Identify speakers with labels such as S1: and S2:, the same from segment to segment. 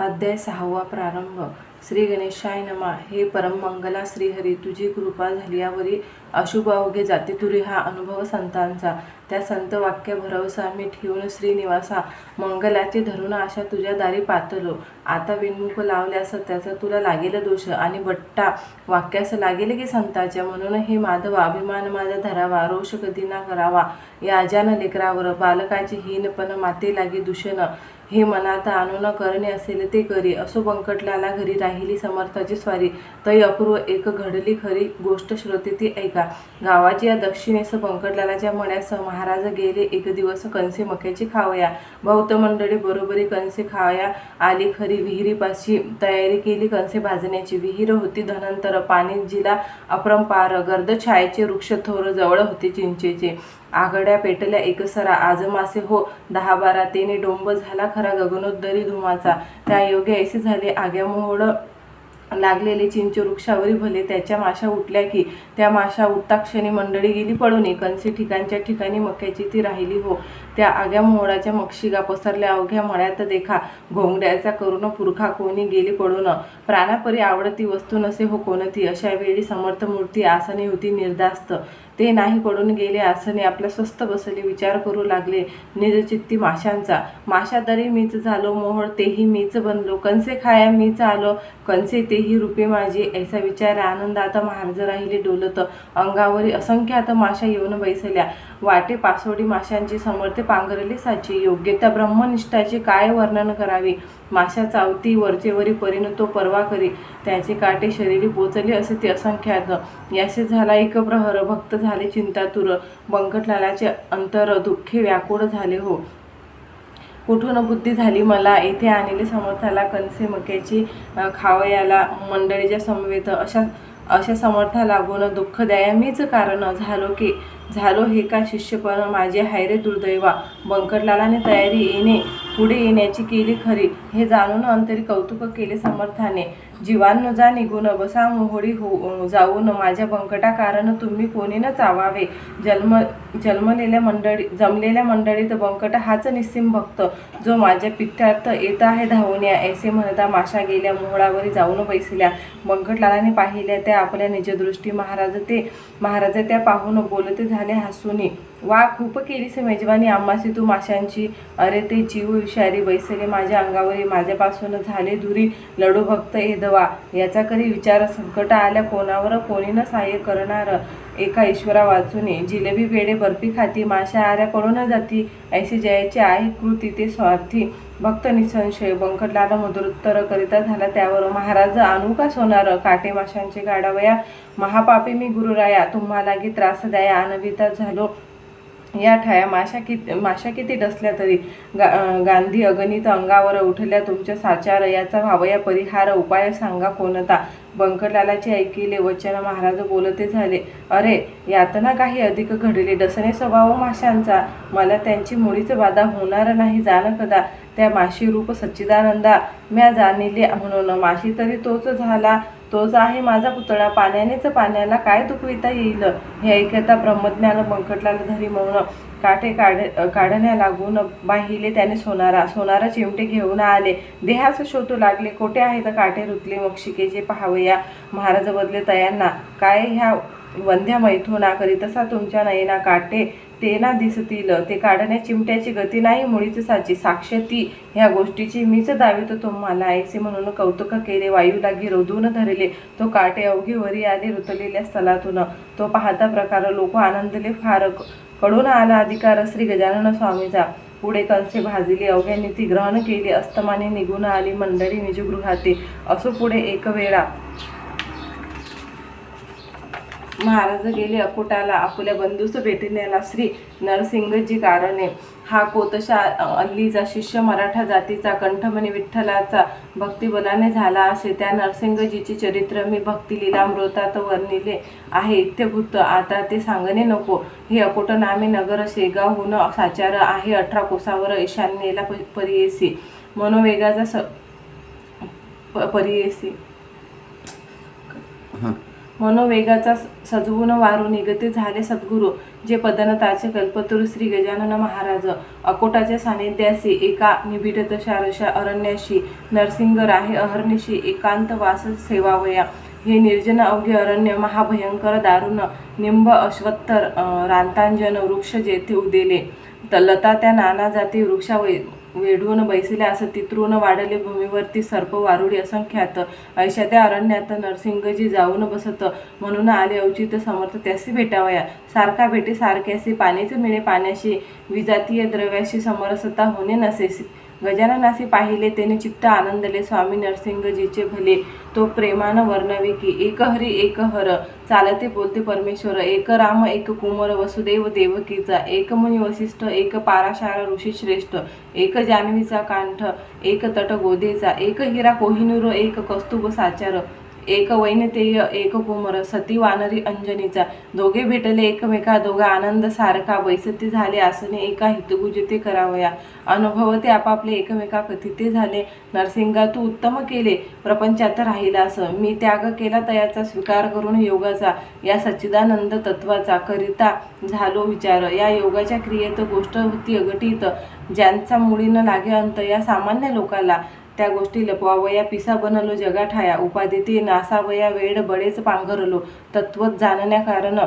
S1: अध्याय 6 प्रारंभ. श्री गणेशाय नमः. हे परममंगला श्रीहरी, तुझी कृपा झाल्यावरी अशुभ अवघे जाते तुरी हा अनुभव संतांचा. त्या संत वाक्य भरवसा मी ठेवून श्रीनिवासा, मंगलाचे धरून आशा तुझ्या दारी पातलो. आता विनमुख लावल्यास त्याचा तुला लागेल दोष, आणि बट्टा वाक्यास लागेल की संताच्या. म्हणून हे माधवा, अभिमान माझा धरावा, रोष कधी ना करावा या अजान लेकरावर. बालकाचे हीनपण माते लागे दूषण, हे मनात आणून करणे असेल ते करी. असो बंकटलाला घरी राहिली समर्थाची स्वारी, तै अपूर्व एक घडली खरी गोष्ट श्रोते ती ऐका. गावाची या दक्षिणेस बंकटलालाच्या मण्यास महाराज गेले एक दिवस कंसे मक्याची खावया. बहुत मंडळी बरोबरी कंसे खावया आली खरी. विहिरीपाशी तयारी केली कंसे भाजण्याची. विहीर होती धनंतर, पाणी जिला अपरंपार. गर्द छायेचे वृक्ष थोर, जवळ होते चिंचेचे. आघड्या पेटल्या एकसरा, आज मासे हो 10-12. तेने डोंब झाला खरा गगनोत्तरी धुमाचा. त्या योगे ऐसे झाले आग्यामोड लागलेले चिंच वृक्षावरी भले. त्याच्या माशा उठल्या की त्या माशा उठता क्षणी मंडळी गेली पळून. कंसे ठिकाणच्या ठिकाणी मक्याची ती राहिली हो. त्या आग्या मोहळाच्या मक्षिका पसरल्या अवघ्या मळ्यात देखा. घोंगड्याचा करून पुरखा कोणी गेली पळून. प्राणापरी आवडती वस्तू नसे हो कोणती. अशा वेळी समर्थ मूर्ती आसनी होती निर्धास्त. ते नाही पडून गेले आसने, आपल्या स्वस्थ बसले. विचार करू लागले निजचित्ती माशांचा. माशा तरी मीच झालो, मोहळ तेही मीच बनलो. कंसे खाया मीच आलो, कंसे तेही रूपे माझे. ऐसा विचार आनंदात महाराज राहिले डोलत. अंगावरी असंख्यात माशा येऊन बैसल्या. वाटे पासोडी माशांची समर्थे पांघरले साची. योग्यता ब्रह्मनिष्ठाचे काय वर्णन करावे. माशा चावती वरचेवरी परीन तो परवा करी. त्याचे काटे शरीरी पोचले असे ते असंख्यात. यासे झाला एक प्रहर, भक्त झाले चिंतातुर. बंकटलालाचे अंतर दुःखे व्याकुळ झाले हो. कुठून बुद्धी झाली मला, येथे आणले समर्थाला कंसे मक्याची खावयाला. मंडळीच्या समवेत अशा समर्था लागून दुःख द्याया मीच कारण. झालो हे का शिष्यपण माझे, हायरे दुर्दैवा. बंकटलालाने तयारी पुढे येण्याची केली खरी. हे जाणून अंतरी कौतुक केले समर्थाने. जीवांनो जा निघून, बसा मोहळी जाऊन. माझ्या बंकटा कारण तुम्ही कोणी न चावावे. जमलेल्या मंडळीत बंकट हाच निस्सीम भक्त, जो माझ्या पिठ्यात येत आहे धावून. ऐसे म्हणता माशा गेल्या मोहळावरी जाऊन बैसल्या. बंकटलालाने पाहिल्या त्या आपल्या निजदृष्टी. महाराज त्या पाहून बोलते झाले हसूनी. वा, खूप केलीस मेजवानी आम्हासी तू माशांची. अरे ते जीव विषारी बैसले माझ्या अंगावरी. माझ्यापासून झाले दुरी लडू भक्त एधवा. याचा करी विचार. संकट आल्या कोणावर कोणी न सहाय्य करणार. एका ईश्वरा वाचूनी. जिलेबी पेढे बर्फी खाती, माशा आऱ्या पळून जाती. ऐसे जयाचे आहे कृती ते स्वार्थी. भक्त निसंशय. बंकटलाला मधुरोत्तर करिता झाला त्यावर. महाराज आणू का सोनार, काटे माशांचे गाडावया. महापापी मी गुरुराया, तुम्हा लागी त्रास द्याया. अनविता झालो या ठाया. माशा किती डसल्या तरी. गांधी अगणित अंगावर उठल्या तुमच्या साचार. याचा व्हावया परिहार, उपाय सांगा कोणता. बंकटलालाचे ऐकिले वचन महाराज बोलते झाले. अरे यातना काही अधिक घडले. डसणे स्वभाव माशांचा, मला त्यांची मुळीच बाधा होणार नाही जाण कदा. त्या माशी रूप सच्चिदानंदा म्या जाणिले म्हणून. माशी तरी तोच आहे माझा पुतळा. पाण्यानेच पाण्याला काय दुखविता येईल. हे ऐकता ब्रह्मज्ञान बंकटलाला धरी म्हणून. काठे काढण्या लागून पाहिले त्याने सोनारा चिमटे घेऊन आले. देहास शोधू लागले, कोठे आहेत काठे रुतले मक्षिकेचे पाहावया. महाराज बदले तयांना, काय ह्या वंध्या मैथुना करीतसा तुमच्या नयना. काटे ते ना दिसतील, ते काढण्या चिमट्याची गती नाही मुळीच साची. साक्ष ती ह्या गोष्टीची मीच दावितो तुम्हाला. ऐसे म्हणून कौतुक केले. वायू लागी रोधून धरले तो काटे. अवघे वरी आले रुतलेल्या स्थलातून. तो पाहता प्रकार लोक आनंदले फार. कडून आला अधिकार श्री गजानन स्वामीचा. पुढे कंसे भाजली अवघ्यांनी ती ग्रहण केली. अस्तमाने निघून आली मंडळी निजगृहाती. असो पुढे एक वेळा महाराज गेले अकोटाला. आपल्या बंधूस भेटण्याला. श्री नरसिंगजी कारणे हा कोतशा अल्लीचा शिष्य मराठा जातीचा. कंठमणी विठ्ठलाचा भक्तिबलाने झाला असे. त्या नरसिंगजीचे चरित्र मी भक्तिलीलामृतात वर्णिले आहे इत्यभूत. आता ते सांगणे नको. हे अकोट नामे नगर शेगावहून साचार आहे 18 कोसावर ईशान्येला परियेसी. मनोवेगाचा परियेसी. मनोवेगाचा सजवून वारू निगते झाले सद्गुरू, जे पदनताचे कल्पतरू श्री गजानन महाराज. अकोटाच्या सानिध्यासी एका निबिड शारशा अरण्याशी नरसिंग राहे अहर्निशी एकांत वास सेवावया. हे निर्जन अवघे अरण्य महाभयंकर दारुण, निंब अश्वत्थ रांतांजन वृक्ष जेथे उदेले, लता त्या नाना जाती वृक्षा वेढून बैसल्यास तित्रून वाढले भूमीवरती सर्प वारुडी असंख्यात. ऐशा त्या अरण्यात नरसिंगजी जाऊन बसत, म्हणून आले औचित समर्थ त्यासी भेटावया. सारखा भेटे सारख्यासी पाणीच मिळे पाण्याशी, विजातीय द्रव्याशी समरसता होणे नसेसी. गजाननासी पाहिले तेने चित्त आनंदले, स्वामी नरसिंगजीचे भले तो प्रेमान वर्णवे की. एक हरी एक हर चालते बोलते परमेश्वर, एक राम एक कुमार वसुदेव देवकीचा, एक मुनी वसिष्ठ एक पाराशार ऋषी श्रेष्ठ, एक जान्हवीचा कांठ एक तट गोदेचा, एक हिरा कोहिनूर एक कौस्तुभ साचार, एक वैनतेय एक कुमर सती वानरी अंजनीचा. दोघे भेटले एकमेका दोघा आनंद सारखा, बैसती झाले आसने एका हितगुजिते करावया. अनुभवते आपापले एकमेका कथिते झाले, नरसिंगा तू उत्तम केले प्रपंचात राहिलास, मी त्याग केला तयाचा स्वीकार करून योगाचा. या सच्चिदानंद तत्वाचा करिता झालो विचार, या योगाच्या क्रियेत गोष्ट होती अघटित, ज्यांचा मुळी न लागे अंत. या सामान्य लोकाला त्या गोष्टी लपवावया, पिसा बनलो जगाठाया, उपादिती नासावया वेड बळेच पांघरलो. तत्वत जाणण्या कारण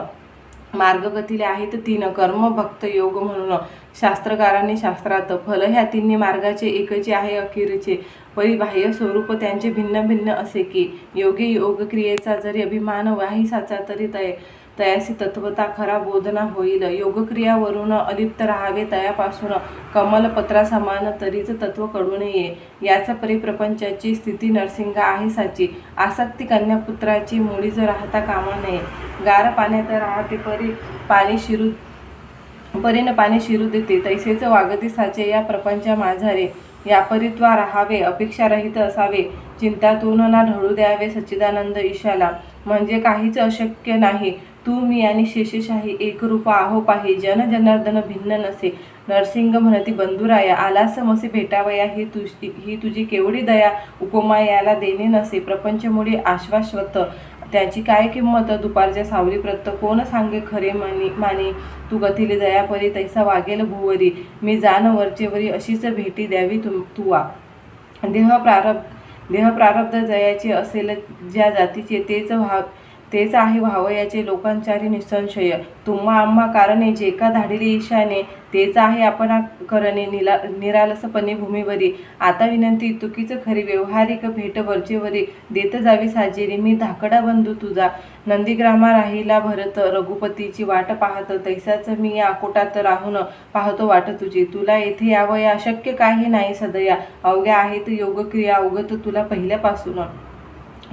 S1: मार्ग गतीले आहेत तीन, कर्म भक्त योग म्हणून शास्त्रकारांनी शास्त्रात. फल ह्या तिन्ही मार्गाचे एकचे आहे अखेरचे, परिबाह्य स्वरूप त्यांचे भिन्न भिन्न असे की. योगी योग क्रियेचा जरी अभिमान वाहिसाचा तरी तयासी तत्वता खरा बोधना होईल. योगक्रियावरून अलिप्त राहावे तयापासून कमलपत्रा समान तरीच तत्व कळून ये. याच परिप्रपंचाची स्थिती नरसिंगा आहे साची, आसक्ती कन्यापुत्राची मुळीच राहता कामा नये. गार पाण्यात राहते परीन पाणी शिरू देते, तैसेच वागती साचे या प्रपंचा माझारे. यापरित्वा राहावे अपेक्षारहित असावे, चिंतातून ना ढळू द्यावे सच्चिदानंद ईशाला. म्हणजे काहीच अशक्य नाही, तू मी आणि शेषशाही एकरूप आहो पाही, जन जनार्दन भिन्न नसे. नरसिंग म्हणती बंधुराया, आलास मसे भेटावया, ही तुझी केवढी दया, उपमा याला देणे नसे. प्रपंचमुळे आश्वाश्वत त्याची काय किंमत, दुपारच्या सावली प्रत्त कोण सांगे खरे मानी. तू गथिले दयापरी तैसा वागेल भुवरी, मी जाण वरचेवरी अशीच भेटी द्यावी तुवा. देह प्रारब्ध जयाचे असेल ज्या जातीचे, तेच आहे व्हावयाचे लोकांचारी निसंशय. तुम्हा आम्हा कारणे जे का धाडिले ईशाने, तेच आहे आपण करणे निरालसपणे भूमीवरी. आता विनंती तुकीच खरी, व्यवहारिक भेट वरचेवरी देत जावी साजेरी. मी धाकडा बंधू तुझा, नंदीग्रामा राहिला भरत, रघुपतीची वाट पाहत, तैसाच मी या अकोटात राहून पाहतो वाट तुझी. तुला येथे यावया अशक्य काही नाही सदया, अवघ्या आहेत योगक्रिया अवगत तुला पहिल्यापासून.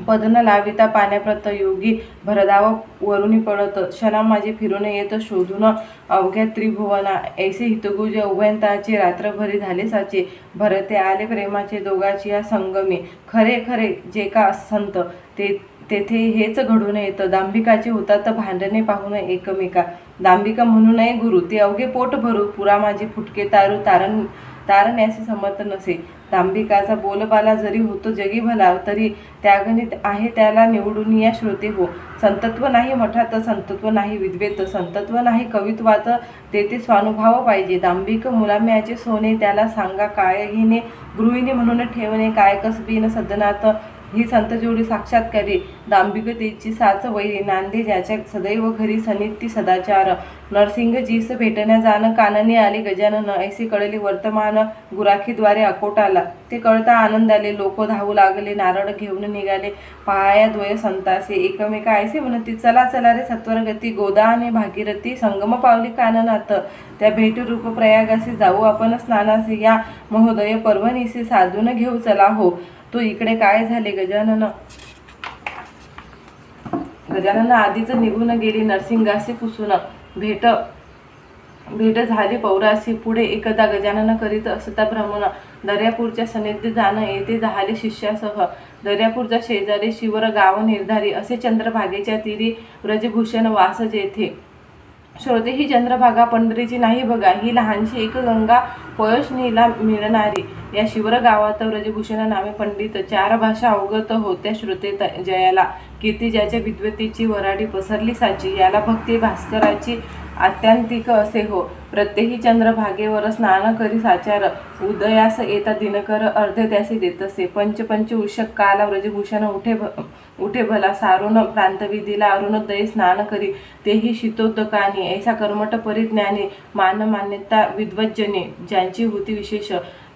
S1: पद न लाविता पाण्याप्रत योगी भरधाव वरुणी पडत, क्षणा माझे फिरून येत शोधून अवघ्या त्रिभुवना. ऐसे हितगुज उभयंताचे रात्रभरी झाले साचे, भरते आले प्रेमाचे दोघाची या संगमी. खरे खरे जे का संत तेथे हेच घडून येतं, दांभिकाचे होतात भांडणे पाहून एकमेका. दांभिका म्हणू नये गुरु, ते अवघे पोट भरू, पुरा माझे फुटके तारू तारण्याचे समर्थ नसे. दांभिकाचा बोलबाला जरी होतो जगी भला, तरी त्यागणित आहे त्याला निवडून या श्रोते हो. संतत्व नाही मठात, संतत्व नाही विद्वेत, संतत्व नाही कवित्वात, तेथे स्वानुभाव पाहिजे. दांभिक मुलाम्याचे सोने, त्याला सांगा काय घेणे, गृहिणी म्हणून ठेवणे काय कसबीन सदनात. ही संत जोडी साक्षात्कारी, दांभिकतेची साच वैरी, नांदे ज्याच्या सदैव घरी सनित्य सदाचार. नरसिंगजीस भेटण्या जाण काननी आले गजानन, ऐसे कळले वर्तमान गुराखीद्वारे अकोटाला. ते कळता आनंदाले, लोक धावू लागले, नारळ घेऊन निघाले पाया द्वय संतासे. एकमेका ऐसे म्हणती, चला चला रे सत्वरगती, गोदा आणि भागीरथी संगम पावली काननात. त्या भेटरूप प्रयागासे जाऊ आपण स्नानासे, या महोदय पर्वणीसे साधून घेऊ चला हो. तो इकडे काय झाले गजानन आधीच निघून गेली, नरसिंगासी पुसून भेट झाली पौरासी. पुढे एकदा गजानन करीत असता भ्रमण, दर्यापूरच्या सनिध्य जाणं येथे झाले शिष्यासह. दर्यापूरच्या शेजारी शिवर गाव निर्धारी, असे चंद्रभागेच्या तीरी व्रजभूषण वास जेथे. श्रोते, ही चंद्रभागा पंढरीची नाही बघा, ही लहानशी एक गंगा पयोष्णीला मिळणारी. या शिवर गावात व्रजभूषण नामे पंडित, 4 भाषा अवगत होत्या श्रोते जयाला. कीर्ती ज्याच्या विद्वतेची वराडी पसरली साची, याला भक्ती भास्कराची आत्यांतिक असे हो. प्रत्येकी चंद्रभागेवर स्नान करी साचार, उदयास येता दिनकर अर्ध्य त्यासी देतसे. पंच उषक काला व्रजभूषण उठे भला, सारून प्रांतविधीला अरुणोदय स्नान करी, तेही शीतोदकानी. ऐसा कर्मठ परिज्ञानी, मान्यता विद्वज्जने, ज्यांची होती विशेष.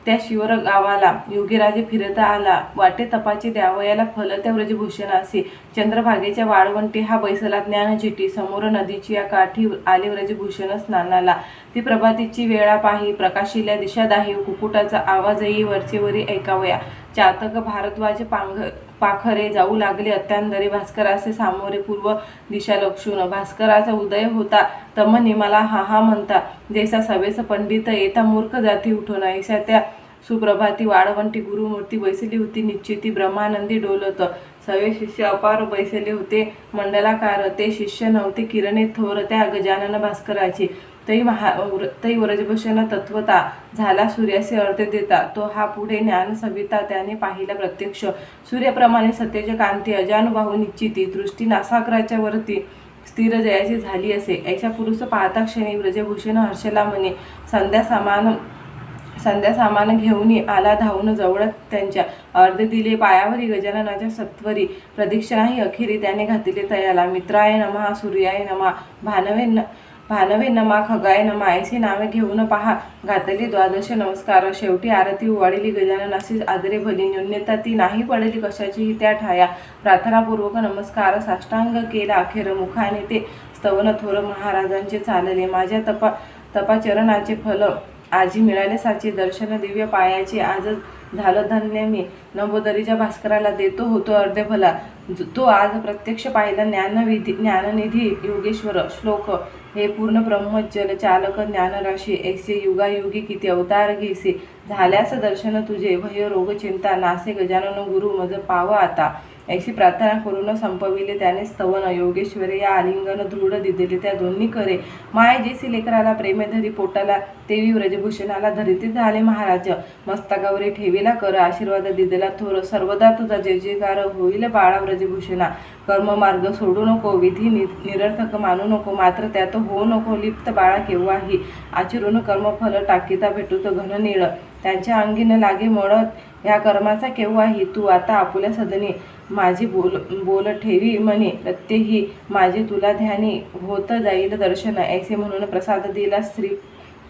S1: त्या शिवर गावाला योगीराजे फिरता आला, वाटे तपाची द्यावयाला फल त्या व्रजभूषणासी. चंद्रभागेच्या वाळवंटी हा बैसला ज्ञानचिटी, समोर नदीची या काठी आले व्रजभूषण स्नानाला. ती प्रभातीची वेळा पाही, प्रकाशिल्या दिशा दाही, कुकुटाचा आवाज येई वरचेवरी ऐकावया. चातक भारद्वाज पाखरे जाऊ लागले अत्यांदरे, भास्कराचे सामोरे पूर्व दिशा लक्षून. भास्कराचा उदय होता तमनी मला हा म्हणता, जैसा सवेस पंडित येता मूर्ख जाती उठून. ऐसा त्या सुप्रभाती वाळवंटी गुरुमूर्ती बैसली होती निश्चिती, ब्रह्मानंदी डोलत. सवे शिष्य अपार बैसले होते मंडलाकार, ते शिष्य नव्हते किरणे थोर त्या गजानन भास्कराची. तै व्रजभूषण तत्वता, झाला सूर्याचे अर्ध्य देता. तो हा पुढे ज्ञान सविता, त्याने पाहिला प्रत्यक्ष. सूर्याप्रमाणे सतेज कांती, अजानुबाहू निश्चिती, दृष्टी नासाग्राच्या वरती स्थिर जयाची झाली असे. ऐसा पुरुष पाहता क्षणी व्रजभूषण हर्षला म्हणे. संध्या सामान घेऊन आला धावून जवळ त्यांच्या, अर्धे दिले पायावरी गजाननाच्या सत्वरी. प्रदक्षिणाही अखेरी त्याने घातले तयाला. मित्राय नमः, सूर्याय नमः, भानवे नमा, खगाय नमा, ऐसी नावे घेऊन पहा घातली 12 नमस्कार. शेवटी आरती उवाळली गजाननाशी आदरे भली, न्यूनता ती नाही पडली कशाचीही त्या ठाया. प्रार्थनापूर्वक नमस्कार साष्टांग केला अखेर, मुखाने ते स्तवन थोर महाराजांचे चालले. माझ्या तपाचरणाचे फल आजी मिळाले साचे, दर्शन दिव्य पायाचे आजच झालं धन्य मी. नभोदरीच्या भास्कराला देतो होतो अर्ध्य भला, तो आज प्रत्यक्ष पाहिला ज्ञाननिधी योगेश्वर. श्लोक. हे पूर्ण ब्रह्मज्जल चालक ज्ञानराशी, ऐसे युगायुगी किती अवतार घेसे. झाल्यास दर्शन तुझे, भय रोग चिंता नासे. गजानन गुरु मज पाव आता. ऐशी प्रार्थना करून संपविले त्याने स्तवन. योगेश्वरे या आलिंगन दृढ दिलेले त्या दोन्ही करे. माय जेसी लेकराला प्रेमे धरी पोटाला, तेवी व्रजभूषणाला धरिते झाले महाराज. मस्तकावरी ठेवीला कर, आशीर्वाद दिलेला थोर. सर्वदा तुझा जय जयकार होईल बाळा व्रजभूषणा. कर्ममार्ग सोडू नको, विधी निरर्थक मानू नको. मात्र त्यात होऊ नको लिप्त बाळा केव्हाही. आचरून कर्मफल टाकीता भेटूत घननीळ. त्यांच्या अंगीन लागे मळत ह्या कर्माचा केव्हाही. तू आता आपुल्या सदनी माझी बोल ठेवी मनी. प्रत्येही माझे तुला ध्यानी, होत जाईल दर्शन. ऐसे म्हणून प्रसाद दिला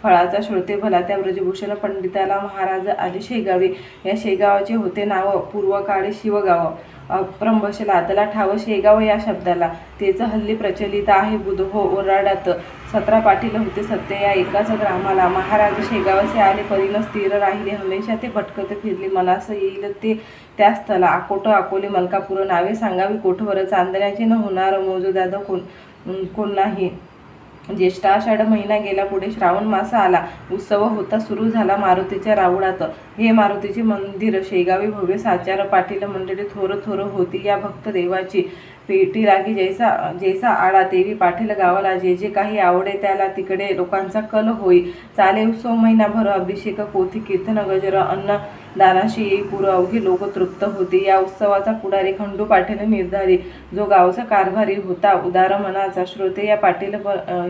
S1: फळाचा श्रोते भला. त्या व्रजभूषण पंडिताला महाराज आले शेगावी. या शेगावाचे होते नाव पूर्वकाळी शिवगाव. अपभ्रंश लादला ठाव शेगाव या शब्दाला. तेच हल्ली प्रचलित आहे बुध हो ओराडात. 17 पाटील होते सत्य या एकाच ग्रामाला. महाराज शेगावचे आले परीन स्थिर राहिले. हमेशा ते भटकत फिरले, मनास येईल ते त्या स्थला. अकोट, अकोले, मलकापूर नावे सांगावी कोठवर. चांदण्याचे न होणार मोजदाद कोण नाही. ज्येष्ठ आषाढ महिना गेला, पुढे श्रावण मास आला. उत्सव होता सुरू झाला मारुतीच्या राऊळात. हे मारुतीचे मंदिर शेगावी भव्य. साचार पाटील मंडळी थोर होती या भक्त देवाची. पेटी लागी जैसा आळा, तेवी पाटील गावाला. जे जे काही आवडे त्याला तिकडे लोकांचा कल होई. चाले उत्सव महिनाभर. अभिषेक, पोथी, कीर्तन, गजर, अन्न दानाशी येई पूर. अवघे लोक तृप्त होते. या उत्सवाचा पुढारी खंडू पाटील निर्धारी, जो गावचा कारभारी होता उदार मनाचा. श्रोते,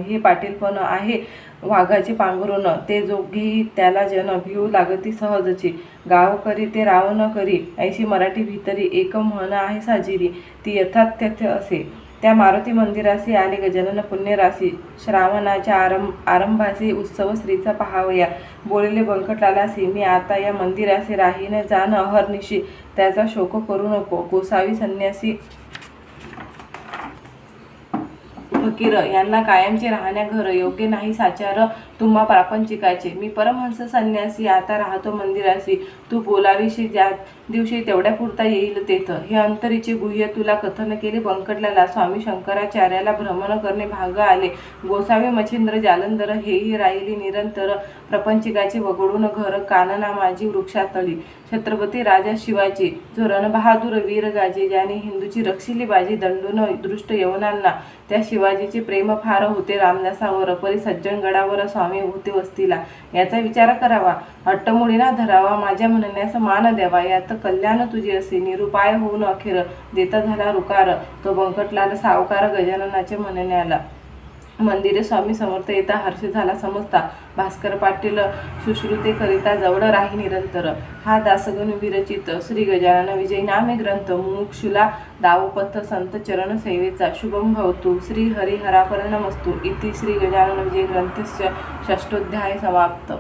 S1: हे पाटीलपण आहे वाघाचे पांघरून. ते जोगी त्याला जन भिऊ लागती सहजची. गाव करी ते राव न करी, ऐशी मराठी भितरी एक म्हण आहे साजिरी. ती यथातथ्य असे. त्या मारुती मंदिरासी आले गजानन पुण्यराशी. श्रावणाच्या आरंभासी उत्सव श्रीचा पहावया. बोलले बंकटलालासी, मी आता या मंदिरासी राहीन जाण अहर्निशी. त्याचा शोक करू नको. गोसावी संन्यासी फकीर यांना कायमचे राहण्या घर. योग्य नाही साचार तुम्हा प्रापंचिकाचे. मी परमहंस संन्यासी आता राहतो मंदिराशी. तू बोलावीशी ज्या दिवशी तेवढ्या पुरता येईल तेथं. हे अंतरीचे गुह्य तुला कथन केले बंकटलाला. स्वामी शंकराचार्याला भ्रमण करणे भाग आले. गोसावी मच्छिंद्र जालंधर हेही राहिली निरंतर. प्रपंचिकाचे वगळून घर कानना माझी वृक्षातळी. छत्रपती राजा शिवाजी जो रणबहादूर वीर गाजे. ज्याने हिंदूची रक्षिली बाजी दंडून दृष्ट यवनांना. त्या शिवाजीचे प्रेम फार होते रामदासावर. परी सज्जनगडावर स्वामी होते वस्तीला. याचा विचार करावा, हट्टमुळीना धरावा. माझ्या म्हणण्यास मान द्यावा. यात कल्याण तुझे असे. निरुपाय होऊन अखेर देता झाला रुकार. तो बंकटलाल सावकार गजाननाच्या म्हणण्याला. मंदिरे स्वामी समर्थ येता हर्ष झाला समजता. भास्कर पाटील शुश्रुते करिता जवळ राही निरंतर. हा दासगण विरचित श्री गजानन विजयी नामे ग्रंथ. मुमुक्षुला दावपथ संत चरण सेवेचा. शुभम भवतु. श्री हरिहरापरणमस्तु. इति श्री गजानन विजय ग्रंथस्य षष्ठोध्याय समाप्त.